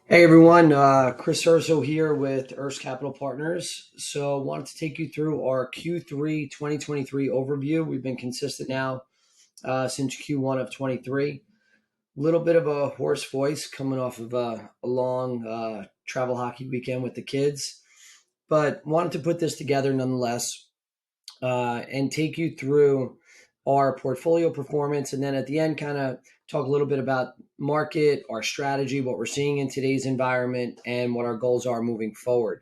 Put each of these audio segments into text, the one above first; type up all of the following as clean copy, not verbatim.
Hey everyone, Chris Urso here with Urso Capital Partners. So, wanted to take you through our Q3 2023 overview. We've been consistent now since Q1 of 23. Little bit of a hoarse voice coming off of a long travel hockey weekend with the kids, but wanted to put this together nonetheless and take you through our portfolio performance. And then at the end, kind of talk a little bit about market, our strategy, what we're seeing in today's environment, and what our goals are moving forward.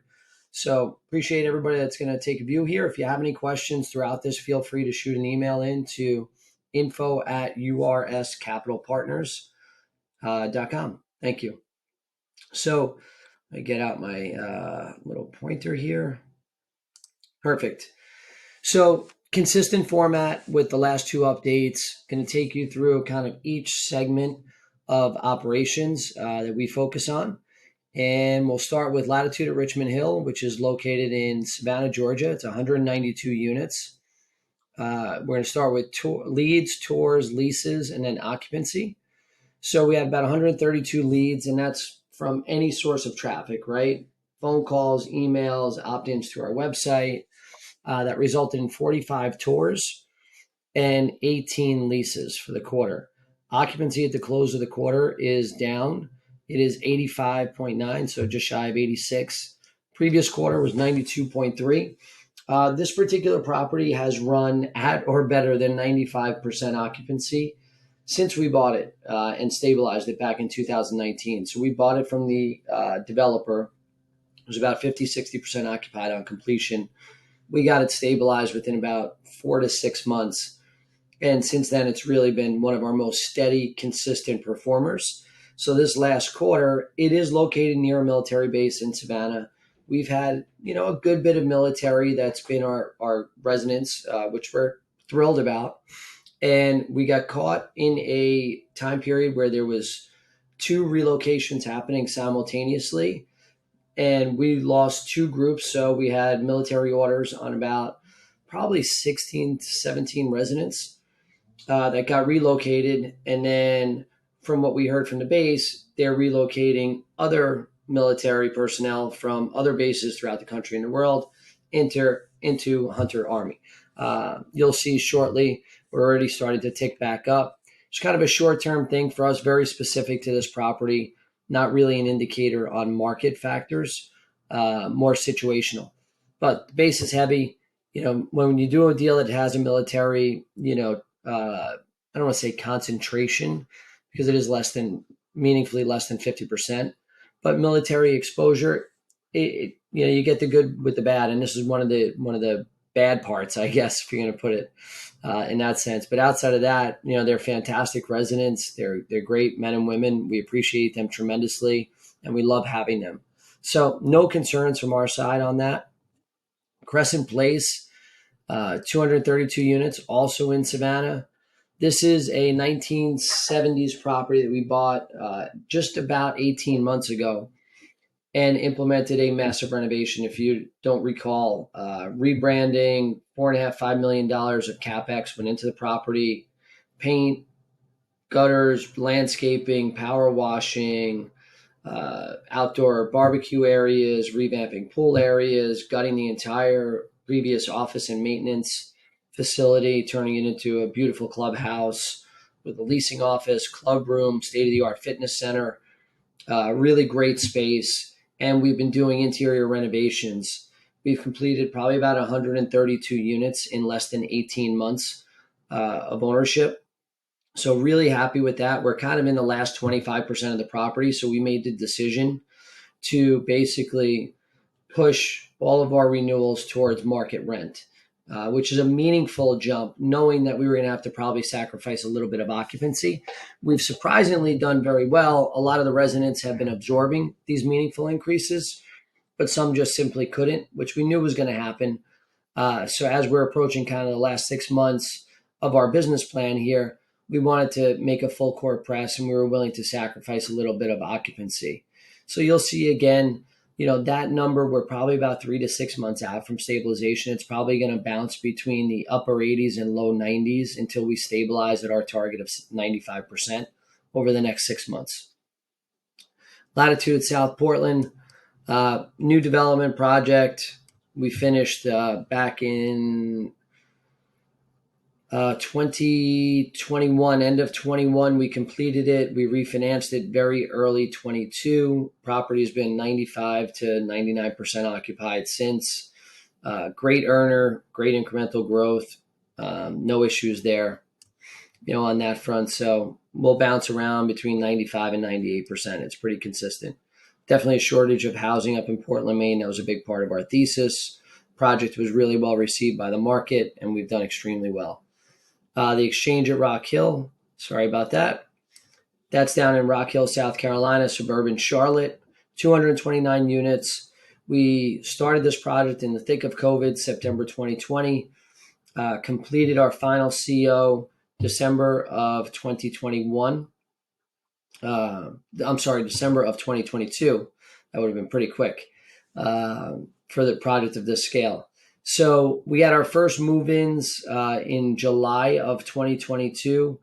So appreciate everybody that's going to take a view here. If you have any questions throughout this, feel free to shoot an email in to info@urscapitalpartners.com. Thank you. So I get out my little pointer here. Perfect. So consistent format with the last two updates. Going to take you through kind of each segment of operations that we focus on. And we'll start with Latitude at Richmond Hill, which is located in Savannah, Georgia. It's 192 units. We're going to start with leads, tours, leases, and then occupancy. So we have about 132 leads, and that's from any source of traffic, right? Phone calls, emails, opt-ins to our website. That resulted in 45 tours and 18 leases for the quarter. Occupancy at the close of the quarter is down. It is 85.9, so just shy of 86. Previous quarter was 92.3. This particular property has run at or better than 95% occupancy since we bought it and stabilized it back in 2019. So we bought it from the developer. It was about 50-60% occupied on completion. We got it stabilized within about 4 to 6 months. And since then, it's really been one of our most steady, consistent performers. So this last quarter, it is located near a military base in Savannah. We've had, a good bit of military that's been our residents, which we're thrilled about. And we got caught in a time period where there was two relocations happening simultaneously, and we lost two groups. So we had military orders on about probably 16 to 17 residents that got relocated. And then from what we heard from the base, they're relocating other military personnel from other bases throughout the country and the world into Hunter Army. You'll see shortly, we're already starting to tick back up. It's kind of a short-term thing for us, very specific to this property, not really an indicator on market factors, more situational. But the base is heavy. When you do a deal that has a military, I don't want to say concentration because it is meaningfully less than 50%, but military exposure, you get the good with the bad. And this is one of the bad parts, I guess, if you're going to put it in that sense. But outside of that, they're fantastic residents. They're great men and women. We appreciate them tremendously, and we love having them. So no concerns from our side on that. Crescent Place, 232 units, also in Savannah. This is a 1970s property that we bought just about 18 months ago and implemented a massive renovation. If you don't recall, rebranding, $4.5–5 million of CapEx went into the property, paint, gutters, landscaping, power washing, outdoor barbecue areas, revamping pool areas, gutting the entire previous office and maintenance facility, turning it into a beautiful clubhouse with a leasing office, club room, state-of-the-art fitness center, really great space. And we've been doing interior renovations. We've completed probably about 132 units in less than 18 months of ownership. So really happy with that. We're kind of in the last 25% of the property. So we made the decision to basically push all of our renewals towards market rent, which is a meaningful jump, knowing that we were going to have to probably sacrifice a little bit of occupancy. We've surprisingly done very well. A lot of the residents have been absorbing these meaningful increases, but some just simply couldn't, which we knew was going to happen. So as we're approaching kind of the last 6 months of our business plan here, we wanted to make a full court press, and we were willing to sacrifice a little bit of occupancy. So you'll see again, that number, we're probably about 3 to 6 months out from stabilization. It's probably going to bounce between the upper 80s and low 90s until we stabilize at our target of 95% over the next 6 months. Latitude, South Portland, new development project. We finished back in 2021, end of 21, we completed it. We refinanced it very early 22. Property's been 95 to 99% occupied since. Great earner, great incremental growth. No issues there, on that front. So we'll bounce around between 95 and 98%. It's pretty consistent. Definitely a shortage of housing up in Portland, Maine. That was a big part of our thesis. Project was really well received by the market, and we've done extremely well. The Exchange at Rock Hill, sorry about that. That's down in Rock Hill, South Carolina, suburban Charlotte, 229 units. We started this project in the thick of COVID, September 2020, completed our final CO December of 2021. I'm sorry, December of 2022. That would have been pretty quick for the project of this scale. So we had our first move-ins in July of 2022,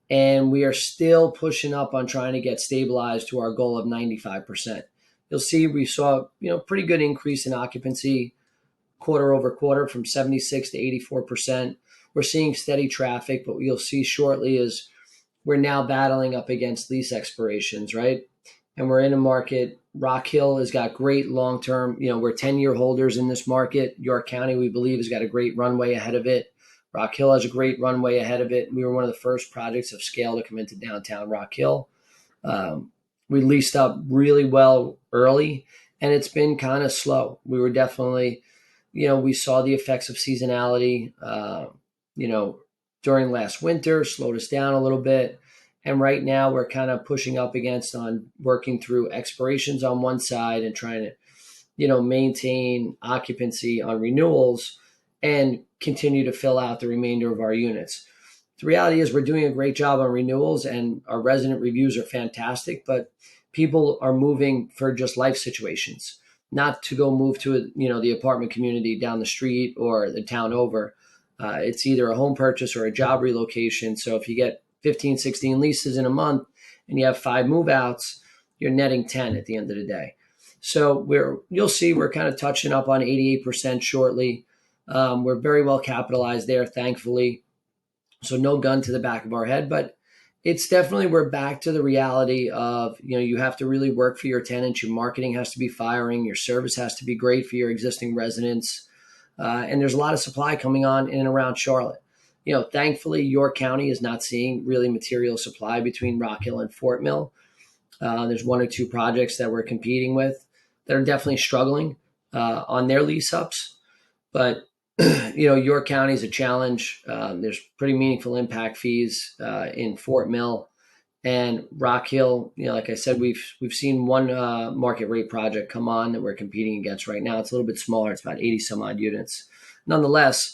and we are still pushing up on trying to get stabilized to our goal of 95%. You'll see we saw pretty good increase in occupancy quarter over quarter from 76 to 84%. We're seeing steady traffic, but what you'll see shortly is we're now battling up against lease expirations, right? And we're in a market. Rock Hill has got great long-term, we're 10-year holders in this market. York County, we believe, has got a great runway ahead of it. Rock Hill has a great runway ahead of it. We were one of the first projects of scale to come into downtown Rock Hill. We leased up really well early, and it's been kind of slow. We were definitely, we saw the effects of seasonality, during last winter, slowed us down a little bit. And right now we're kind of pushing up against on working through expirations on one side and trying to, maintain occupancy on renewals and continue to fill out the remainder of our units. The reality is we're doing a great job on renewals and our resident reviews are fantastic, but people are moving for just life situations, not to go move to, the apartment community down the street or the town over. It's either a home purchase or a job relocation. So if you get 15, 16 leases in a month and you have 5 move outs, you're netting 10 at the end of the day. So you'll see we're kind of touching up on 88% shortly. We're very well capitalized there, thankfully. So no gun to the back of our head, but it's definitely, we're back to the reality of, you have to really work for your tenants. Your marketing has to be firing. Your service has to be great for your existing residents. And there's a lot of supply coming on in and around Charlotte. Thankfully, York County is not seeing really material supply between Rock Hill and Fort Mill. There's 1 or 2 projects that we're competing with that are definitely struggling on their lease ups. But, York County is a challenge. There's pretty meaningful impact fees in Fort Mill and Rock Hill. Like I said, we've seen one market rate project come on that we're competing against right now. It's a little bit smaller. It's about 80 some odd units. Nonetheless,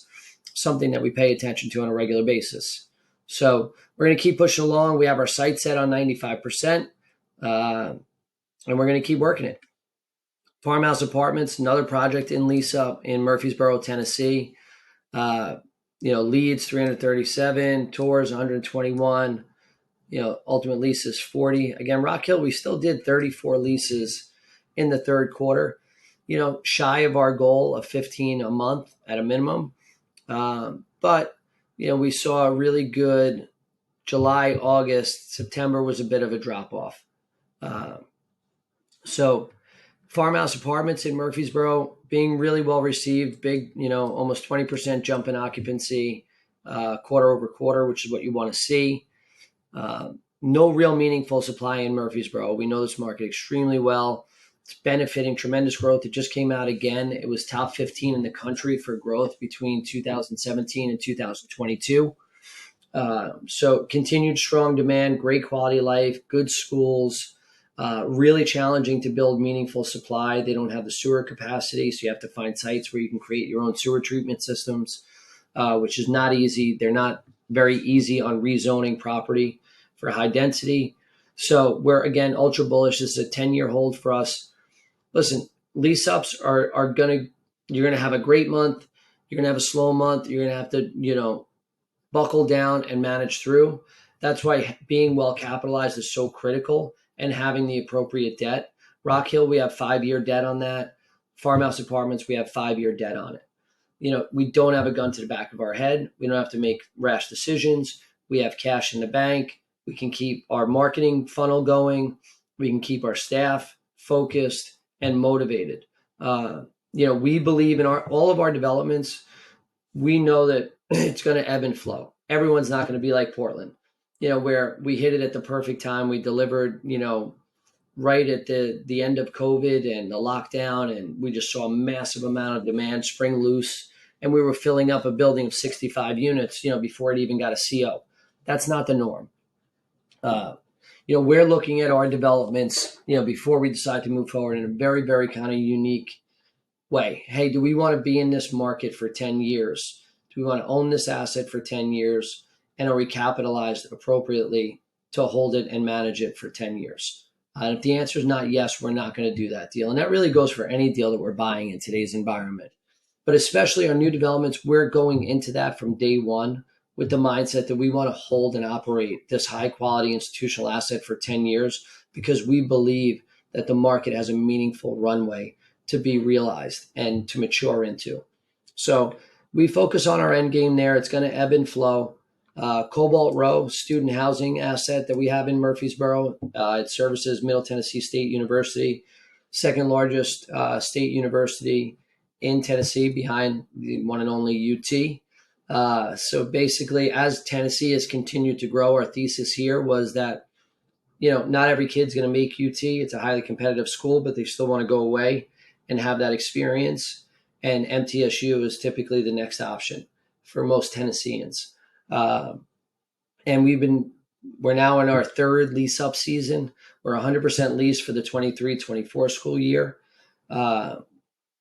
something that we pay attention to on a regular basis. So we're going to keep pushing along. We have our sight set on 95%, and we're going to keep working it. Farmhouse Apartments, another project in lease up in Murfreesboro, Tennessee. Leads 337, tours 121. Ultimate leases 40. Again, Rock Hill, we still did 34 leases in the third quarter. Shy of our goal of 15 a month at a minimum. But we saw a really good July, August, September was a bit of a drop off. So Farmhouse Apartments in Murfreesboro being really well received, big, almost 20% jump in occupancy, quarter over quarter, which is what you want to see. No real meaningful supply in Murfreesboro. We know this market extremely well. It's benefiting tremendous growth. It just came out again. It was top 15 in the country for growth between 2017 and 2022. So continued strong demand, great quality of life, good schools, really challenging to build meaningful supply. They don't have the sewer capacity, so you have to find sites where you can create your own sewer treatment systems, which is not easy. They're not very easy on rezoning property for high density. So we're, again, ultra bullish. This is a 10-year hold for us. Listen, lease ups are you're going to have a great month. You're going to have a slow month. You're going to have to, buckle down and manage through. That's why being well capitalized is so critical. and having the appropriate debt. Rock Hill, we have 5-year debt on that. Farmhouse Apartments, we have 5-year debt on it. We don't have a gun to the back of our head. We don't have to make rash decisions. We have cash in the bank. We can keep our marketing funnel going. We can keep our staff focused and motivated. We believe in all of our developments. We know that it's going to ebb and flow. Everyone's not going to be like Portland, where we hit it at the perfect time. We delivered, right at the end of COVID and the lockdown, and we just saw a massive amount of demand spring loose, and we were filling up a building of 65 units, before it even got a CO. That's not the norm. We're looking at our developments, before we decide to move forward in a very, very kind of unique way. Hey, do we want to be in this market for 10 years? Do we want to own this asset for 10 years? And are we capitalized appropriately to hold it and manage it for 10 years? And if the answer is not yes, we're not going to do that deal. And that really goes for any deal that we're buying in today's environment. But especially our new developments, we're going into that from day one with the mindset that we want to hold and operate this high quality institutional asset for 10 years because we believe that the market has a meaningful runway to be realized and to mature into. So we focus on our end game there. It's going to ebb and flow. Cobalt Row, student housing asset that we have in Murfreesboro. It services Middle Tennessee State University, second largest state university in Tennessee behind the one and only UT. So basically, as Tennessee has continued to grow, our thesis here was that, not every kid's going to make UT. It's a highly competitive school, but they still want to go away and have that experience. And MTSU is typically the next option for most Tennesseans. And we're now in our third lease up season. We're 100% leased for the 23-24 school year.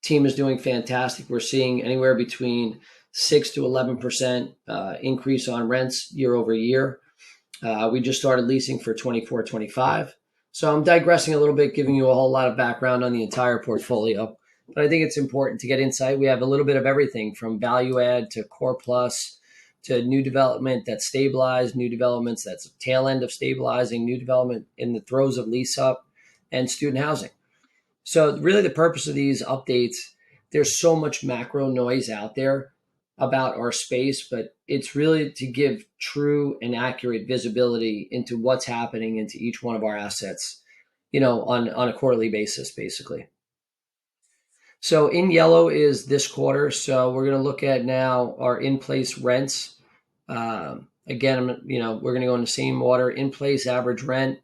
Team is doing fantastic. We're seeing anywhere between 6 to 11% increase on rents year over year. We just started leasing for 24-25. So I'm digressing a little bit, giving you a whole lot of background on the entire portfolio. But I think it's important to get insight. We have a little bit of everything from value add to core plus to new development that's stabilized, new developments that's tail end of stabilizing, new development in the throes of lease up, and student housing. So really the purpose of these updates, there's so much macro noise out there about our space, but it's really to give true and accurate visibility into what's happening into each one of our assets, on a quarterly basis, basically. So in yellow is this quarter. So we're going to look at now our in-place rents. Again, we're going to go in the same order. In-place average rent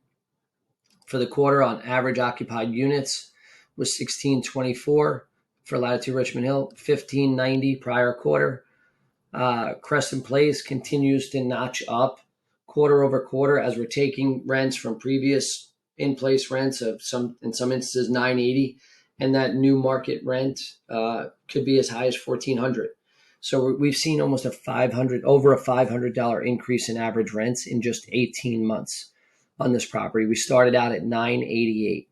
for the quarter on average occupied units was $1,624 for Latitude Richmond Hill, $1,590 prior quarter. Crescent Place continues to notch up quarter over quarter as we're taking rents from previous in-place rents of in some instances $980, and that new market rent could be as high as $1,400. So we've seen almost over a $500 increase in average rents in just 18 months on this property. We started out at $988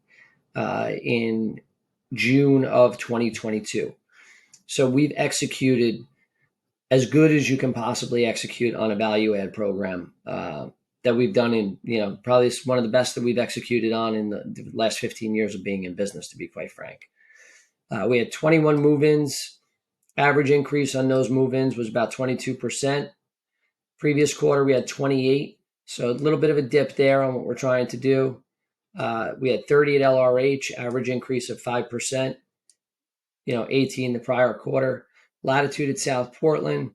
in June of 2022. So we've executed as good as you can possibly execute on a value add program that we've done in, probably one of the best that we've executed on in the last 15 years of being in business, to be quite frank. We had 21 move-ins. Average increase on those move-ins was about 22%. Previous quarter, we had 28. So a little bit of a dip there on what we're trying to do. We had 30 at LRH, average increase of 5%, 18 the prior quarter. Latitude at South Portland,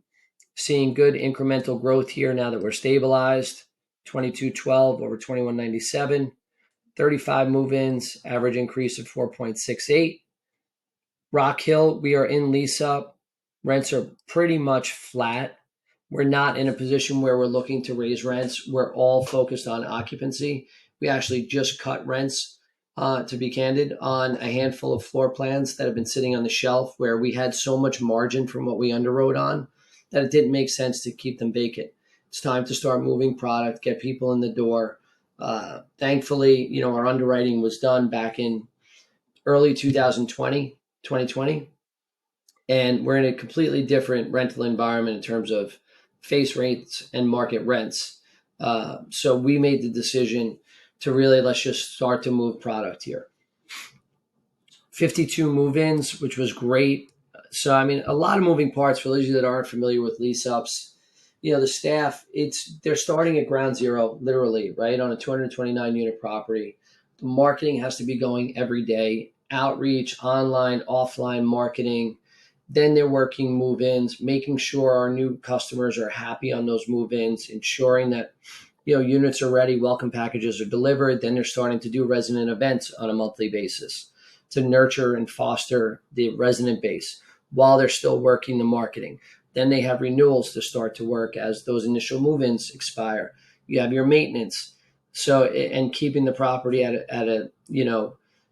seeing good incremental growth here now that we're stabilized. 2212 over 2197. 35 move-ins, average increase of 4.68. Rock Hill, we are in lease up. Rents are pretty much flat. We're not in a position where we're looking to raise rents. We're all focused on occupancy. We actually just cut rents, to be candid, on a handful of floor plans that have been sitting on the shelf where we had so much margin from what we underwrote on that it didn't make sense to keep them vacant. It's time to start moving product, get people in the door. Thankfully, our underwriting was done back in early 2020, and we're in a completely different rental environment in terms of face rates and market rents. So we made the decision to really, let's just start to move product here. 52 move-ins, which was great. So, I mean, a lot of moving parts for those of you that aren't familiar with lease ups. The staff, they're starting at ground zero, literally, right, on a 229 unit property. The marketing has to be going every day, outreach, online, offline marketing. Then they're working move-ins, making sure our new customers are happy on those move-ins, ensuring that units are ready, welcome packages are delivered. Then they're starting to do resident events on a monthly basis to nurture and foster the resident base while they're still working the marketing. Then they have renewals to start to work as those initial move-ins expire. You have your maintenance. So, and keeping the property at a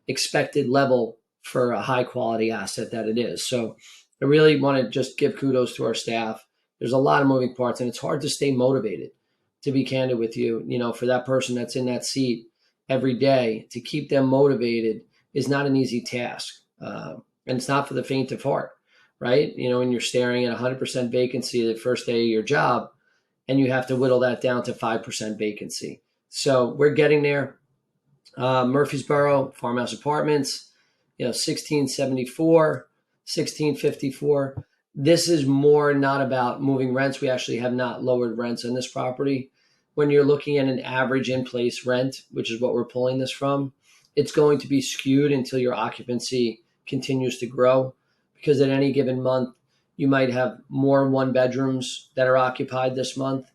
expected level for a high quality asset that it is. So I really want to just give kudos to our staff. There's a lot of moving parts, and it's hard to stay motivated, to be candid with you. For that person that's in that seat every day, to keep them motivated is not an easy task. And it's not for the faint of heart, right? When you're staring at 100% vacancy the first day of your job, and you have to whittle that down to 5% vacancy. So we're getting there. Murfreesboro, Farmhouse Apartments, 1674, 1654. This is more not about moving rents. We actually have not lowered rents on this property. When you're looking at an average in-place rent, which is what we're pulling this from, it's going to be skewed until your occupancy continues to grow, because at any given month, you might have more one bedrooms that are occupied this month.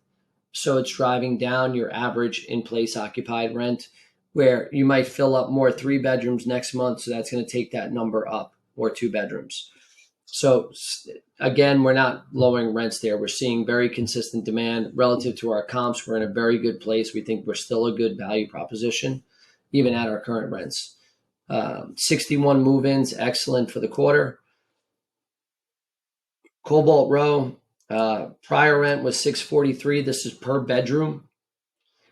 So it's driving down your average in-place occupied rent, where you might fill up more 3 bedrooms next month. So that's going to take that number up, or 2 bedrooms. So again, we're not lowering rents there. We're seeing very consistent demand relative to our comps. We're in a very good place. We think we're still a good value proposition, even at our current rents. 61 move-ins, excellent for the quarter. Cobalt Row, prior rent was $643. This is per bedroom.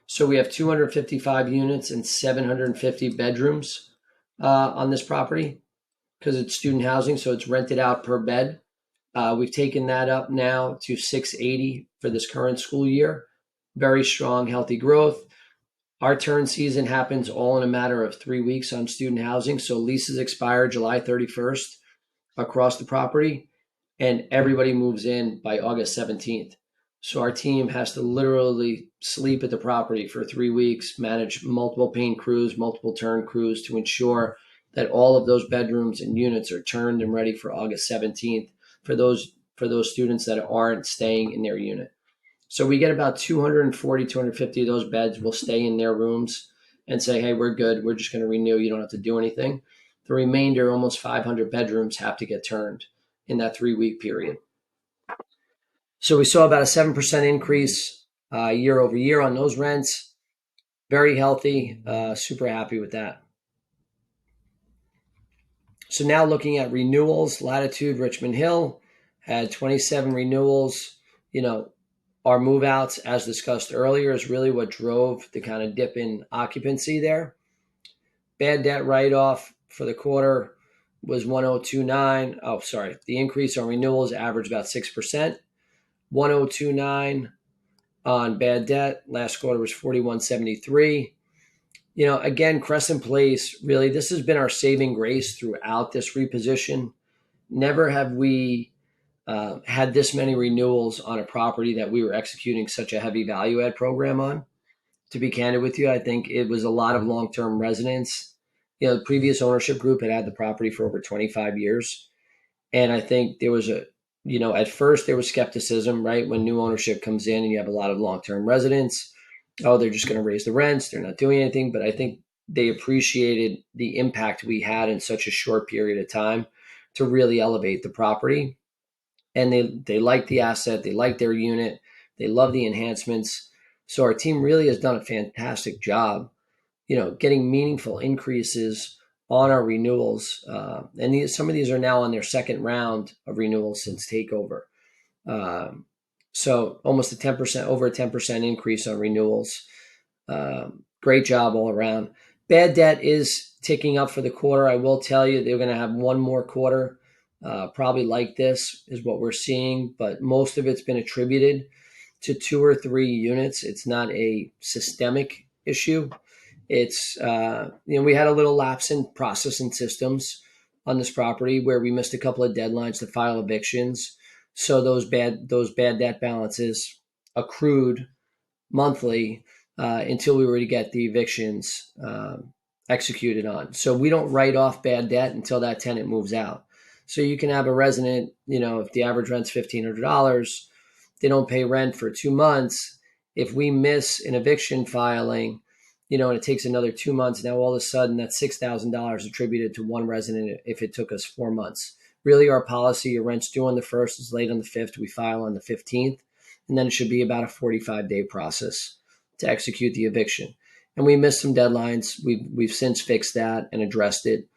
So we have 255 units and 750 bedrooms on this property, because it's student housing, so it's rented out per bed. We've taken that up now to 680 for this current school year. Very strong, healthy growth. Our turn season happens all in a matter of 3 weeks on student housing. So leases expire July 31st across the property, and everybody moves in by August 17th. So our team has to literally sleep at the property for 3 weeks, manage multiple paint crews, multiple turn crews to ensure that all of those bedrooms and units are turned and ready for August 17th for those students that aren't staying in their unit. So we get about 240, 250 of those beds will stay in their rooms and say, hey, we're good. We're just going to renew. You don't have to do anything. The remainder, almost 500 bedrooms, have to get turned in that 3-week period. So we saw about a 7% increase year over year on those rents. Very healthy. Super happy with that. So now looking at renewals, Latitude, Richmond Hill had 27 renewals. Our move outs, as discussed earlier, is really what drove the kind of dip in occupancy there. Bad debt write-off for the quarter was 1029. Oh, sorry. The increase on renewals averaged about 6%. 1029 on bad debt. Last quarter was 4173. Again, Crescent Place, really, this has been our saving grace throughout this reposition. Never have we had this many renewals on a property that we were executing such a heavy value add program on. To be candid with you, I think it was a lot of long-term residents. The previous ownership group had the property for over 25 years. And I think there was at first there was skepticism, right? When new ownership comes in and you have a lot of long-term residents, oh, they're just going to raise the rents. They're not doing anything. But I think they appreciated the impact we had in such a short period of time to really elevate the property. And they like the asset. They like their unit. They love the enhancements. So our team really has done a fantastic job, getting meaningful increases on our renewals. And some of these are now on their second round of renewals since takeover. So almost over a 10% increase on renewals. Great job all around. Bad debt is ticking up for the quarter. I will tell you, they're going to have one more quarter probably like this is what we're seeing, but most of it's been attributed to 2 or 3 units. It's not a systemic issue. It's we had a little lapse in process and systems on this property where we missed a couple of deadlines to file evictions. So those bad debt balances accrued monthly until we were to get the evictions executed on. So we don't write off bad debt until that tenant moves out. So you can have a resident, if the average rent's $1,500, they don't pay rent for 2 months. If we miss an eviction filing, and it takes another 2 months, now all of a sudden that's $6,000 attributed to one resident if it took us 4 months. Really, our policy, your rent's due on the 1st, is late on the 5th, we file on the 15th, and then it should be about a 45-day process to execute the eviction. And we missed some deadlines. We've since fixed that and addressed it.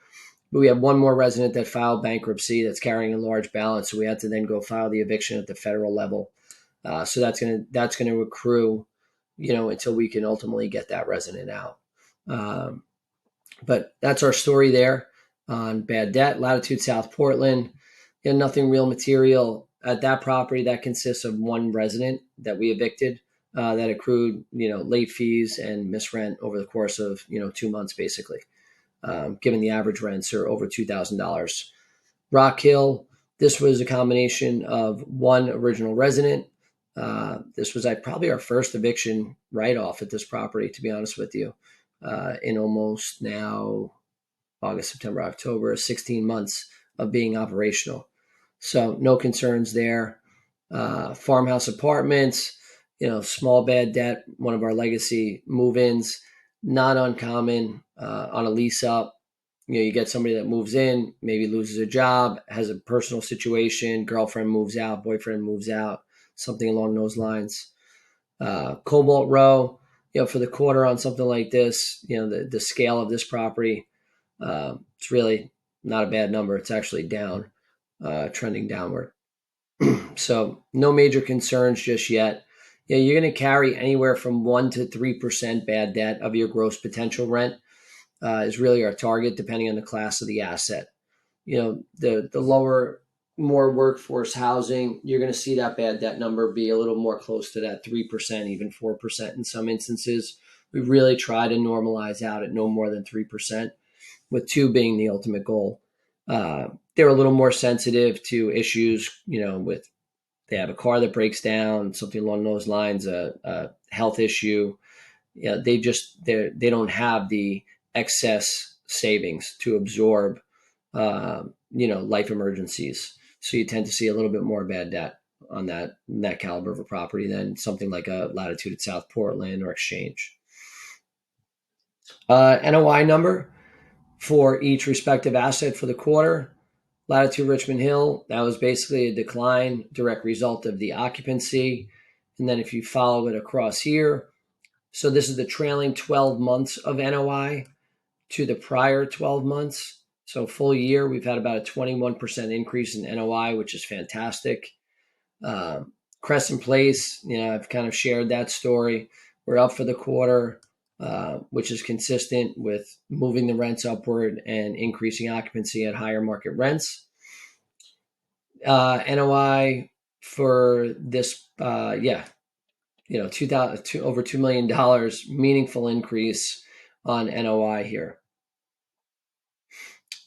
But we have one more resident that filed bankruptcy that's carrying a large balance, so we had to then go file the eviction at the federal level. So that's gonna accrue, until we can ultimately get that resident out. But that's our story there on bad debt. Latitude South Portland, nothing real material at that property. That consists of one resident that we evicted that accrued, late fees and missed rent over the course of 2 months, basically. Given the average rents are over $2,000. Rock Hill, this was a combination of one original resident. This was probably our first eviction write-off at this property, to be honest with you, in almost now August, September, October, 16 months of being operational. So no concerns there. Farmhouse apartments, small bad debt, one of our legacy move-ins, not uncommon on a lease up. You get somebody that moves in, maybe loses a job, has a personal situation, girlfriend moves out, boyfriend moves out, something along those lines. Cobalt Row, for the quarter on something like this, the scale of this property, it's really not a bad number. It's actually down, trending downward. So no major concerns just yet. You're going to carry anywhere from 1% to 3% bad debt of your gross potential rent is really our target, depending on the class of the asset. The lower, more workforce housing, you're going to see that bad debt number be a little more close to that 3%, even 4% in some instances. We really try to normalize out at no more than 3%, with 2 being the ultimate goal. They're a little more sensitive to issues, with they have a car that breaks down, something along those lines, a health issue. They don't have the excess savings to absorb, life emergencies. So you tend to see a little bit more bad debt on that caliber of a property than something like a Latitude at South Portland or Exchange. NOI number for each respective asset for the quarter. Latitude Richmond Hill, that was basically a decline, direct result of the occupancy. And then if you follow it across here, so this is the trailing 12 months of NOI to the prior 12 months. So full year, we've had about a 21% increase in NOI, which is fantastic. Crescent Place, I've kind of shared that story. We're up for the quarter, which is consistent with moving the rents upward and increasing occupancy at higher market rents. NOI for this, over $2 million, meaningful increase on NOI here.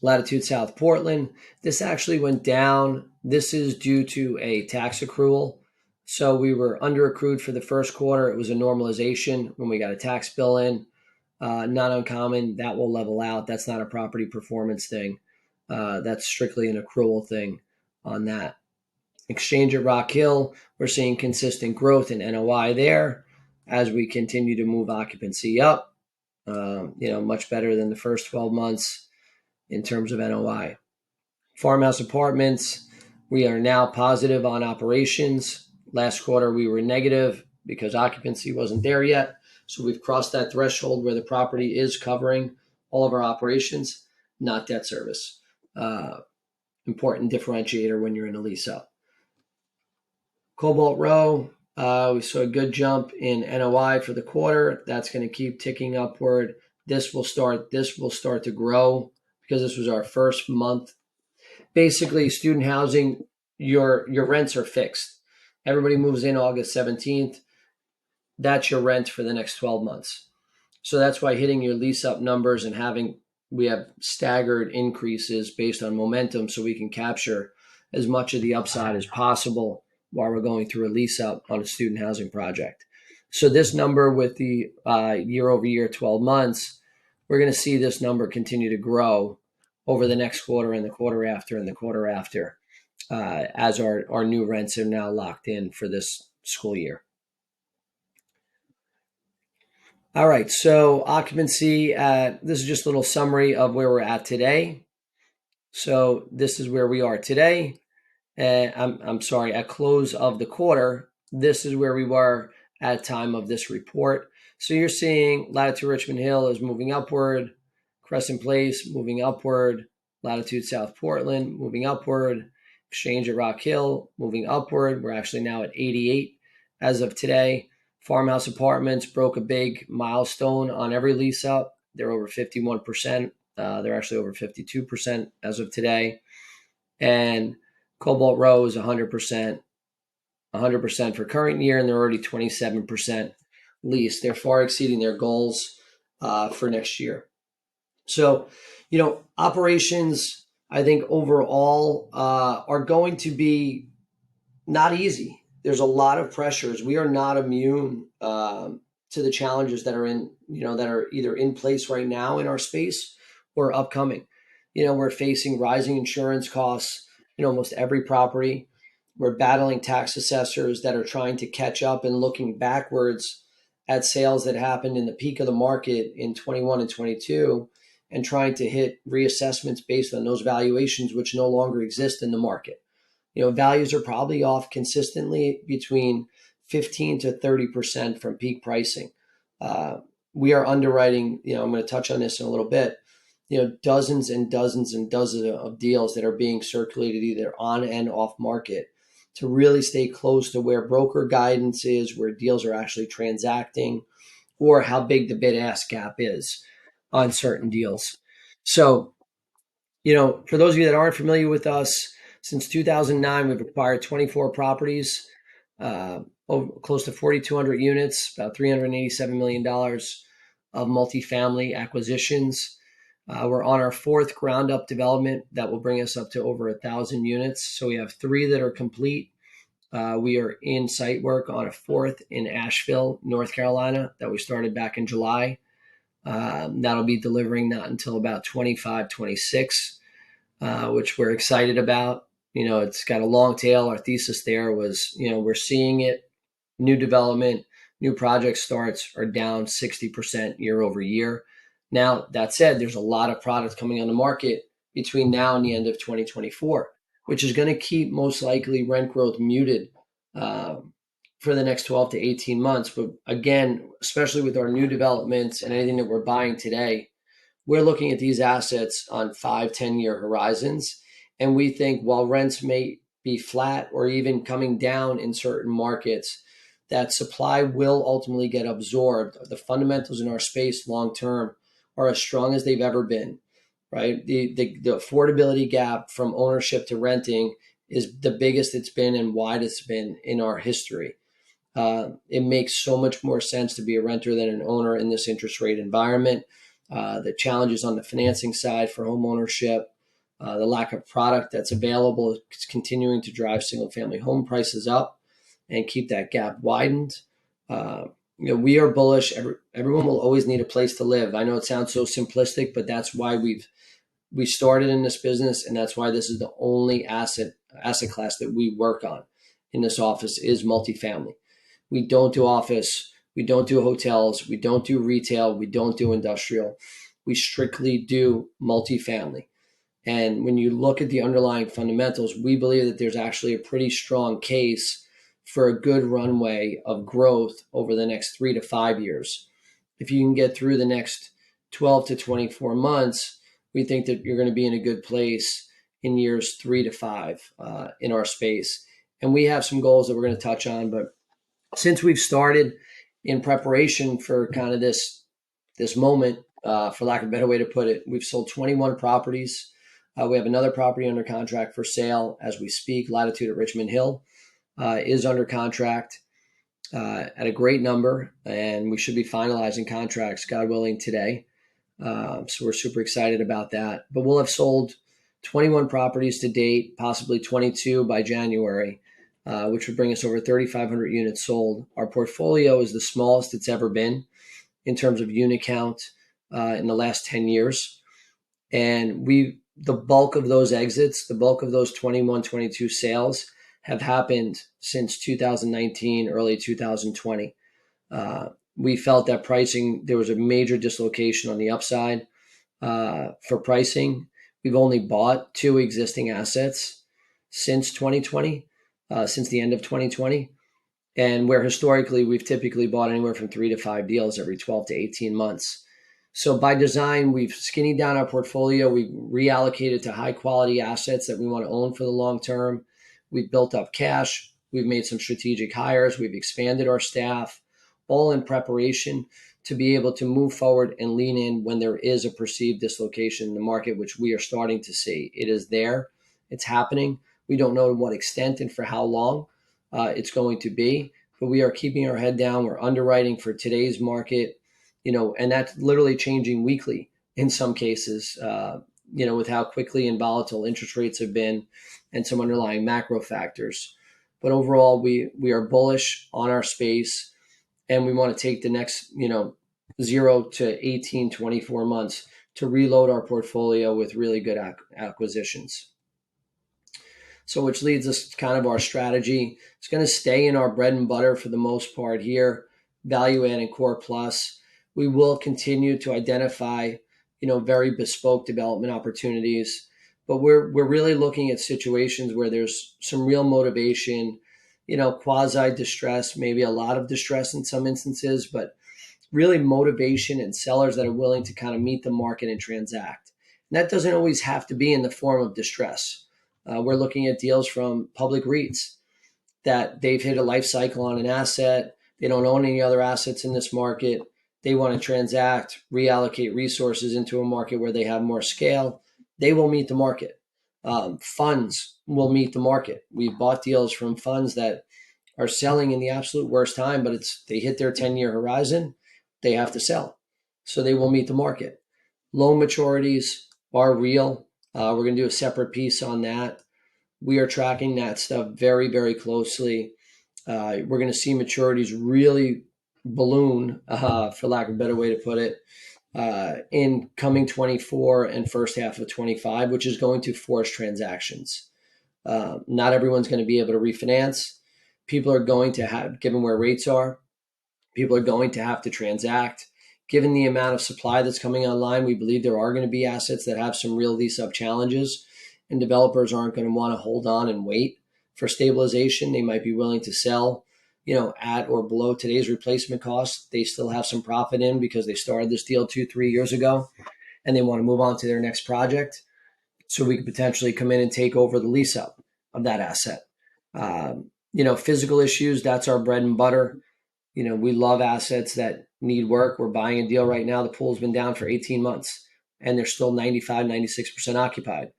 Latitude South Portland, this actually went down. This is due to a tax accrual. So we were under accrued for the first quarter. It was a normalization when we got a tax bill in. Not uncommon. That will level out. That's not a property performance thing. That's strictly an accrual thing on that. Exchange at Rock Hill, we're seeing consistent growth in NOI there as we continue to move occupancy up. Much better than the first 12 months in terms of NOI. Farmhouse Apartments, we are now positive on operations. Last quarter, we were negative because occupancy wasn't there yet. So we've crossed that threshold where the property is covering all of our operations, not debt service. Important differentiator when you're in a lease up. Cobalt Row, we saw a good jump in NOI for the quarter. That's going to keep ticking upward. This will start to grow because this was our first month. Basically, student housing, your rents are fixed. Everybody moves in August 17th. That's your rent for the next 12 months. So that's why hitting your lease up numbers and we have staggered increases based on momentum so we can capture as much of the upside as possible while we're going through a lease up on a student housing project. So this number with the year over year 12 months, we're going to see this number continue to grow over the next quarter and the quarter after and the quarter after as our new rents are now locked in for this school year. All right, so occupancy, this is just a little summary of where we're at today. So this is where we are today. I'm sorry, at close of the quarter, this is where we were at time of this report. So you're seeing Latitude Richmond Hill is moving upward, Crescent Place moving upward, Latitude South Portland moving upward, Exchange at Rock Hill moving upward. We're actually now at 88 as of today. Farmhouse Apartments broke a big milestone on every lease up. They're over 51%. They're actually over 52% as of today. And Cobalt Row is 100%, 100% for current year, and they're already 27% leased. They're far exceeding their goals for next year. So, operations, I think overall are going to be not easy. There's a lot of pressures. We are not immune to the challenges that are that are either in place right now in our space or upcoming. We're facing rising insurance costs in almost every property. We're battling tax assessors that are trying to catch up and looking backwards at sales that happened in the peak of the market in 21 and 22 and trying to hit reassessments based on those valuations, which no longer exist in the market. Values are probably off consistently between 15 to 30% from peak pricing. We are underwriting, I'm going to touch on this in a little bit, dozens and dozens and dozens of deals that are being circulated either on and off market to really stay close to where broker guidance is, where deals are actually transacting, or how big the bid-ask gap is on certain deals. So, for those of you that aren't familiar with us, since 2009, we've acquired 24 properties, close to 4,200 units, about $387 million of multifamily acquisitions. We're on our fourth ground up development that will bring us up to over 1,000 units. So we have 3 that are complete. We are in site work on a 4th in Asheville, North Carolina, that we started back in July. That'll be delivering not until about 25, 26, which we're excited about. It's got a long tail. Our thesis there was, we're seeing it. New development, new project starts are down 60% year over year. Now, that said, there's a lot of products coming on the market between now and the end of 2024, which is going to keep most likely rent growth muted for the next 12 to 18 months. But again, especially with our new developments and anything that we're buying today, we're looking at these assets on 5-10-year horizons. And we think while rents may be flat or even coming down in certain markets, that supply will ultimately get absorbed. The fundamentals in our space long term are as strong as they've ever been, right? The affordability gap from ownership to renting is the biggest it's been and widest it's been in our history. It makes so much more sense to be a renter than an owner in this interest rate environment. The challenges on the financing side for home ownership, the lack of product that's available is continuing to drive single family home prices up and keep that gap widened. We are bullish. Everyone will always need a place to live. I know it sounds so simplistic, but that's why we started in this business, and that's why this is the only asset class that we work on in this office is multifamily. We don't do office. We don't do hotels. We don't do retail. We don't do industrial. We strictly do multifamily. And when you look at the underlying fundamentals, we believe that there's actually a pretty strong case for a good runway of growth over the next 3 to 5 years. If you can get through the next 12 to 24 months, we think that you're going to be in a good place in years 3 to 5 in our space. And we have some goals that we're going to touch on. But since we've started in preparation for kind of this moment, for lack of a better way to put it, we've sold 21 properties. We have another property under contract for sale as we speak. Latitude at Richmond Hill is under contract. at a great number, and we should be finalizing contracts, God willing, today. So we're super excited about that. But we'll have sold 21 properties to date, possibly 22 by January, which would bring us over 3,500 units sold. Our portfolio is the smallest it's ever been in terms of unit count in the last 10 years. And the bulk of those exits, the bulk of those 21, 22 sales have happened since 2019, early 2020. We felt that pricing, there was a major dislocation on the upside for pricing. We've only bought two existing assets since 2020, since the end of 2020. And where historically we've typically bought anywhere from 3 to 5 deals every 12 to 18 months. So by design, we've skinnied down our portfolio. We've reallocated to high quality assets that we want to own for the long term. We've built up cash. We've made some strategic hires. We've expanded our staff, all in preparation to be able to move forward and lean in when there is a perceived dislocation in the market, which we are starting to see. It is there. It's happening. We don't know to what extent and for how long it's going to be, but we are keeping our head down. We're underwriting for today's market, and that's literally changing weekly in some cases, with how quickly and volatile interest rates have been and some underlying macro factors. But overall, we are bullish on our space, and we want to take the next, 0 to 18, 24 months to reload our portfolio with really good acquisitions. So which leads us to kind of our strategy. It's going to stay in our bread and butter for the most part here, value add and core plus. We will continue to identify, very bespoke development opportunities, but we're really looking at situations where there's some real motivation, quasi distress, maybe a lot of distress in some instances, but really motivation and sellers that are willing to kind of meet the market and transact. And that doesn't always have to be in the form of distress. We're looking at deals from public REITs that they've hit a life cycle on an asset. They don't own any other assets in this market. They want to transact, reallocate resources into a market where they have more scale. They will meet the market. Funds will meet the market. We've bought deals from funds that are selling in the absolute worst time, but they hit their 10-year horizon, they have to sell. So they will meet the market. Loan maturities are real. We're going to do a separate piece on that. We are tracking that stuff very, very closely. We're going to see maturities really balloon, for lack of a better way to put it, in coming 24 and first half of 25, which is going to force transactions. Not everyone's going to be able to refinance. People are going to have, given where rates are, people are going to have to transact. Given the amount of supply that's coming online, we believe there are going to be assets that have some real lease-up challenges, and developers aren't going to want to hold on and wait for stabilization. They might be willing to sell, at or below today's replacement cost. They still have some profit in because they started this deal 2-3 years ago, and they want to move on to their next project. So we could potentially come in and take over the lease-up of that asset. Physical issues, that's our bread and butter. We love assets that need work. We're buying a deal right now. The pool's been down for 18 months and they're still 95, 96% occupied.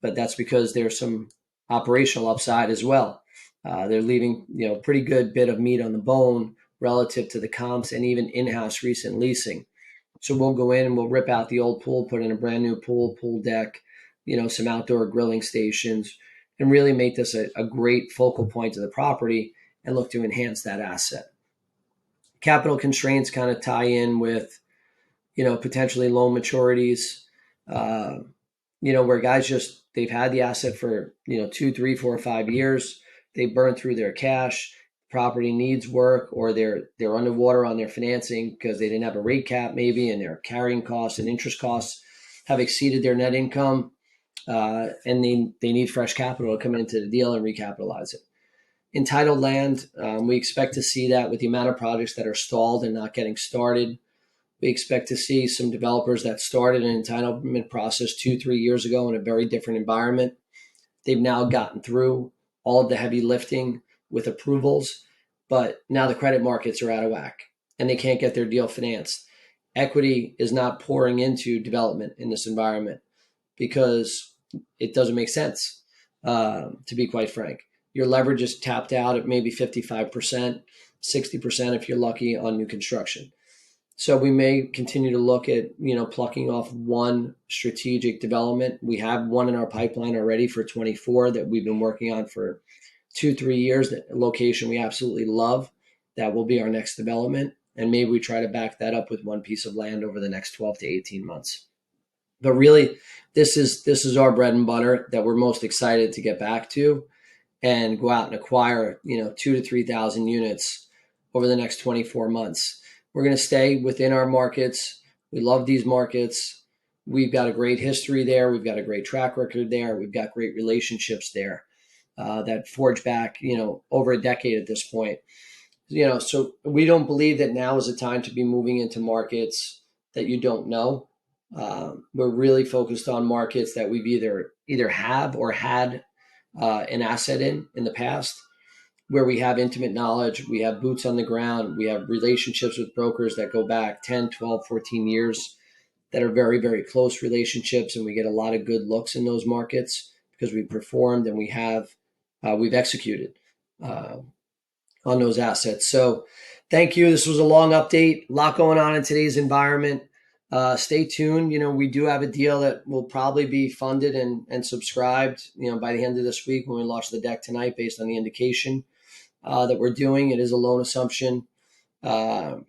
But that's because there's some operational upside as well. They're leaving, pretty good bit of meat on the bone relative to the comps and even in-house recent leasing. So we'll go in and we'll rip out the old pool, put in a brand new pool deck, some outdoor grilling stations, and really make this a great focal point of the property and look to enhance that asset. Capital constraints kind of tie in with, potentially loan maturities, where guys they've had the asset for, 2, 3, 4, 5 years. They burn through their cash. Property needs work, or they're underwater on their financing because they didn't have a rate cap maybe, and their carrying costs and interest costs have exceeded their net income, and they need fresh capital to come into the deal and recapitalize it. Entitled land, we expect to see that with the amount of projects that are stalled and not getting started. We expect to see some developers that started an entitlement process 2-3 years ago in a very different environment. They've now gotten through all of the heavy lifting with approvals, but now the credit markets are out of whack and they can't get their deal financed. Equity is not pouring into development in this environment because it doesn't make sense, to be quite frank. Your leverage is tapped out at maybe 55%. 60% if you're lucky on new construction. So we may continue to look at, plucking off one strategic development. We have one in our pipeline already for 24 that we've been working on for 2-3 years. That location we absolutely love. That will be our next development. And maybe we try to back that up with one piece of land over the next 12 to 18 months. But really, this is our bread and butter that we're most excited to get back to and go out and acquire, 2 to 3,000 units over the next 24 months. We're going to stay within our markets. We love these markets. We've got a great history there. We've got a great track record there. We've got great relationships there that forge back, over a decade at this point. So we don't believe that now is the time to be moving into markets that you don't know. We're really focused on markets that we've either have or had an asset in the past, where we have intimate knowledge, we have boots on the ground, we have relationships with brokers that go back 10, 12, 14 years that are very, very close relationships, and we get a lot of good looks in those markets because we performed and we've executed on those assets. So thank you. This was a long update, a lot going on in today's environment. Stay tuned. We do have a deal that will probably be funded and subscribed, by the end of this week when we launch the deck tonight, based on the indication that we're doing. It is a loan assumption, at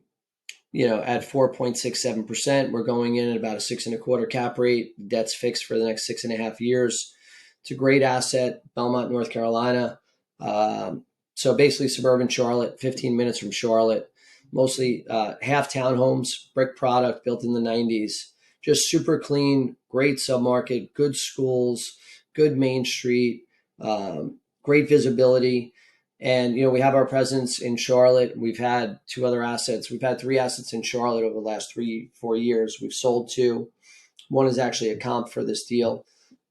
4.67%. We're going in at about a 6.25 cap rate. Debt's fixed for the next 6.5 years. It's a great asset, Belmont, North Carolina. So basically suburban Charlotte, 15 minutes from Charlotte. Mostly half townhomes, brick product, built in the 90s. Just super clean, great submarket, good schools, good Main Street, great visibility. And, we have our presence in Charlotte. We've had 2 other assets. We've had 3 assets in Charlotte over the last 3-4 years. We've sold 2. One is actually a comp for this deal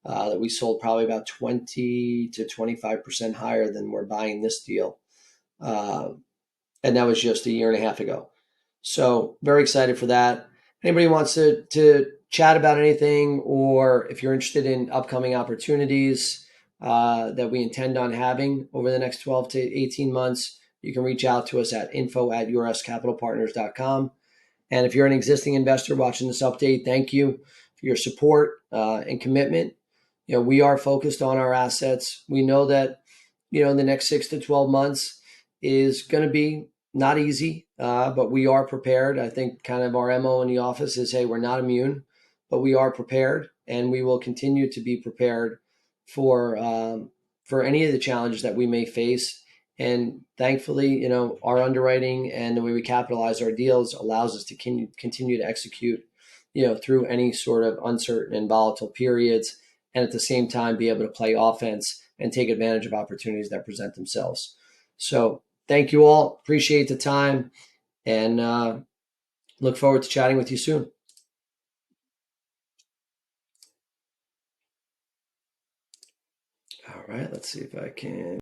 that we sold probably about 20 to 25% higher than we're buying this deal. And that was just a year and a half ago. So very excited for that. Anybody wants to chat about anything, or if you're interested in upcoming opportunities that we intend on having over the next 12 to 18 months, you can reach out to us at info@urscapitalpartners.com. And if you're an existing investor watching this update, thank you for your support and commitment. We are focused on our assets. We know that, the next 6 to 12 months is going to be not easy, but we are prepared. I think kind of our MO in the office is, hey, we're not immune, but we are prepared, and we will continue to be prepared for any of the challenges that we may face. And thankfully, our underwriting and the way we capitalize our deals allows us to continue to execute, through any sort of uncertain and volatile periods, and at the same time be able to play offense and take advantage of opportunities that present themselves. So thank you all. Appreciate the time, and look forward to chatting with you soon. All right, let's see if I can